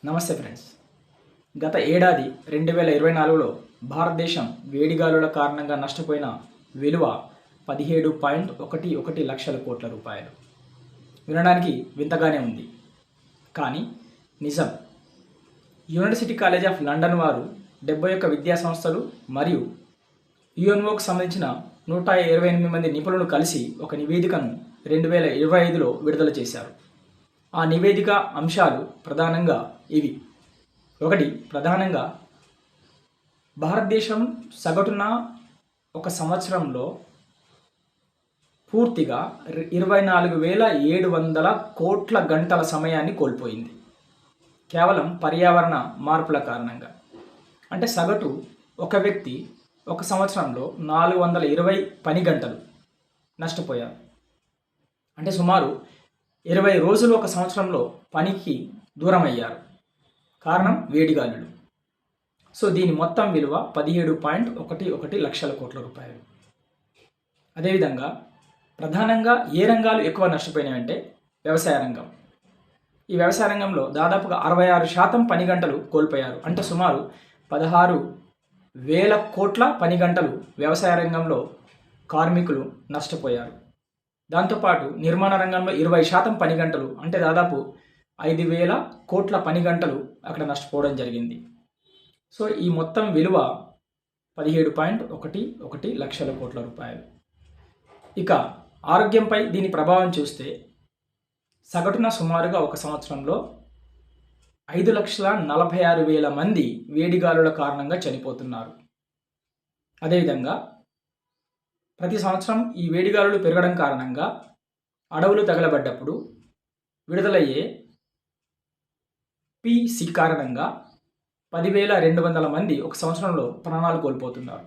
నమస్తే ఫ్రెండ్స్. గత ఏడాది 2024లో భారతదేశం వేడిగాలుల కారణంగా నష్టపోయిన విలువ 17.11 లక్షల కోట్ల రూపాయలు. వినడానికి వింతగానే ఉంది, కానీ నిజం. యూనివర్సిటీ కాలేజ్ ఆఫ్ లండన్ వారు 71 విద్యా సంస్థలు మరియు యుఎన్ఓకు సంబంధించిన 128 మంది నిపుణులు కలిసి ఒక నివేదికను 2025లో విడుదల చేశారు. ఆ నివేదిక అంశాలు ప్రధానంగా ఇవి. ప్రధానంగా భారతదేశం సగటున ఒక సంవత్సరంలో పూర్తిగా 24,700 కోట్ల గంటల సమయాన్ని కోల్పోయింది, కేవలం పర్యావరణ మార్పుల కారణంగా. అంటే సగటు ఒక వ్యక్తి ఒక సంవత్సరంలో 420 పని గంటలు నష్టపోయారు. అంటే సుమారు 20 రోజులు ఒక సంవత్సరంలో పనికి దూరం అయ్యారు. కారణం వేడిగాలులు. సో దీని మొత్తం విలువ 17.11 లక్షల కోట్ల రూపాయలు. అదేవిధంగా ప్రధానంగా ఏ రంగాలు ఎక్కువ నష్టపోయినాయంటే వ్యవసాయ రంగం. ఈ వ్యవసాయ రంగంలో దాదాపుగా 66% పని గంటలు కోల్పోయారు. అంటే సుమారు 16,000 కోట్ల పని గంటలు వ్యవసాయ రంగంలో కార్మికులు నష్టపోయారు. దాంతోపాటు నిర్మాణ రంగంలో 20% పని గంటలు, అంటే దాదాపు 5,000 కోట్ల పని గంటలు అక్కడ నష్టపోవడం జరిగింది. సో ఈ మొత్తం విలువ 17.11 లక్షల కోట్ల రూపాయలు. ఇక ఆరోగ్యంపై దీని ప్రభావం చూస్తే సగటున సుమారుగా ఒక సంవత్సరంలో 5,46,000 మంది వేడిగాలుల కారణంగా చనిపోతున్నారు. అదేవిధంగా ప్రతి సంవత్సరం ఈ వేడిగాలులు పెరగడం కారణంగా అడవులు తగలబడ్డప్పుడు విడుదలయ్యే పిసి కారణంగా 10,200 మంది ఒక సంవత్సరంలో ప్రాణాలు కోల్పోతున్నారు.